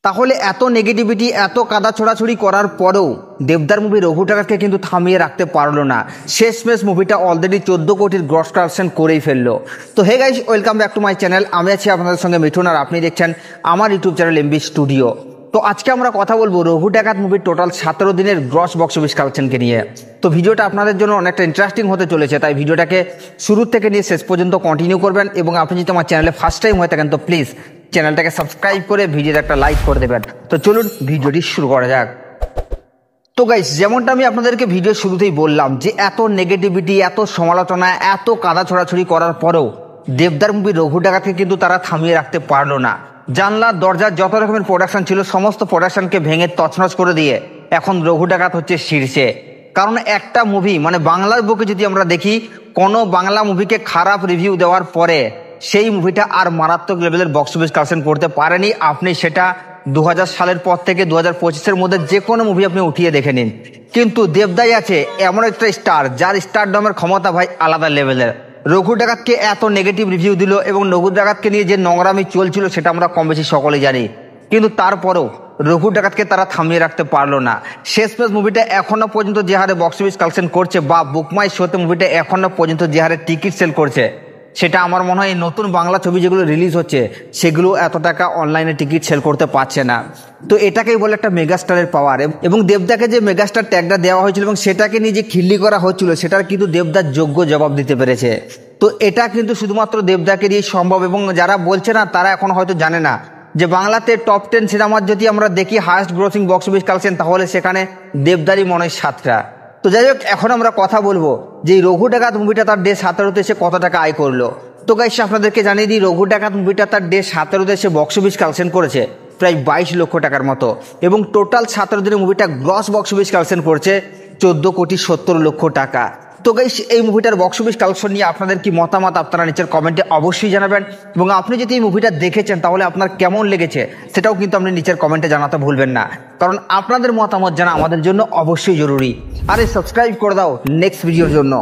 তাহলে এত নেগেটিভিটি, এত কাদা ছোড়াছুড়ি করার পরেও দেবদার মুভি রঘু টাকাকে কিন্তু থামিয়ে রাখতে পারলো না। শেষমেশ মুভিটা অলরেডি 14 কোটির গ্রস কালেকশন করেই ফেললো। তো hey guys, welcome back to my channel. আমি আছি আপনাদের সঙ্গে মিঠুন, আর আপনি দেখছেন আমার ইউটিউব চ্যানেল এমবি স্টুডিও। তো আজকে আমরা কথা বলবো রঘু ডাকাত মুভির টোটাল 17 দিনের গ্রস বক্স অফিস কালেকশনকে নিয়ে। তো ভিডিওটা আপনাদের জন্য অনেকটা ইন্টারেস্টিং হতে চলেছে, তাই ভিডিওটাকে শুরু থেকে নিয়ে শেষ পর্যন্ত কন্টিনিউ করবেন। এবং আপনি যদি আমার চ্যানেলে ফার্স্ট টাইম হয়ে থাকেন তো প্লিজ চ্যানেলটাকে সাবস্ক্রাইব করে ভিডিওতে একটা লাইক করে দেবেন। তো চলুন ভিডিওটি শুরু করা যাক। তো গাইস, যেমনটা আমি আপনাদেরকে ভিডিও শুরুতেই বললাম যে এত নেগেটিভিটি, এত সমালোচনা, এত কাদা ছড়াছড়ি করার পরেও দেবদার মুভি রঘু ডাকাতকে কিন্তু তারা থামিয়ে রাখতে পারলো না। জানলা দরজা যত রকমের প্রোডাকশন ছিল সমস্ত প্রোডাকশনকে ভেঙে তছনছ করে দিয়ে এখন রঘু ডাকাত হচ্ছে শীর্ষে। কারণ একটা মুভি মানে বাংলার বুকে যদি আমরা দেখি, কোনো বাংলা মুভিকে খারাপ রিভিউ দেওয়ার পরে সেই মুভিটা আর মারাত্মক লেভেলের বক্স অফিস কালেকশন করতে পারেনি। আপনি সেটা 2000 সালের পর থেকে 2025-এর মধ্যে যে কোনো মুভি আপনি উঠিয়ে দেখে নিন। কিন্তু দেবদাই আছে এমন একটা স্টার যার স্টারডমের ক্ষমতা ভাই আলাদা লেভেলের। রঘু ডাকাতকে এত নেগেটিভ রিভিউ দিল এবং রঘু ডাকাতকে নিয়ে যে নোংরামি চলছিল সেটা আমরা কম বেশি সকলেই জানি, কিন্তু তারপরেও রঘু ডাকাতকে তারা থামিয়ে রাখতে পারলো না। শেষমেশ মুভিটা এখনো পর্যন্ত যে হারে বক্স অফিস কালেকশন করছে বা বুকমাই শোতে মুভিটা এখনো পর্যন্ত যে হারে টিকিট সেল করছে, সেটা আমার মনে হয় নতুন বাংলা ছবি যেগুলো রিলিজ হচ্ছে সেগুলো এত টাকা অনলাইনে টিকিট সেল করতে পারছে না। তো এটাকেই বলে একটা মেগাস্টারের পাওয়ার। এবং দেবদাকে যে মেগাস্টার ট্যাগটা দেওয়া হয়েছিল এবং সেটাকে নিয়ে যে খিল্লি করা হচ্ছিল সেটার কিন্তু দেবদার যোগ্য জবাব দিতে পেরেছে। তো এটা কিন্তু শুধুমাত্র দেবদাকে দিয়ে সম্ভব। এবং যারা বলছে না তারা এখন হয়তো জানে না যে বাংলাতে টপ 10 সিনেমার যদি আমরা দেখি highest grossing box office collection, তাহলে সেখানে দেবদারই মনে হয় 7টা। তো যাই হোক, এখন আমরা কথা বলবো যে এই রঘু ডাকাত মুভিটা তার ডে 17-তে এসে কত টাকা আয় করলো। তো গাইস, আপনাদেরকে জানিয়ে দিই রঘু ডাকাত মুভিটা তার ডে 17-তে এসে বক্স অফিস কালেকশন করেছে প্রায় 22 লক্ষ টাকার মতো। এবং টোটাল 17 দিনের মুভিটা গ্রস বক্স অফিস কালেকশন করছে 14 কোটি 70 লক্ষ টাকা। তো গাইস, এই মুভিটার বক্স অফিস কালেকশন নিয়ে আপনাদের কি মতামত আপনারা নিচের কমেন্টে অবশ্যই জানাবেন। এবং আপনি যদি এই মুভিটা দেখেছেন তাহলে আপনার কেমন লেগেছে সেটাও কিন্তু আপনি নিচের কমেন্টে জানাতে ভুলবেন না, কারণ আপনাদের মতামত জানা আমাদের জন্য অবশ্যই জরুরি। আরে সাবস্ক্রাইব করে দাও নেক্সট ভিডিওর জন্য।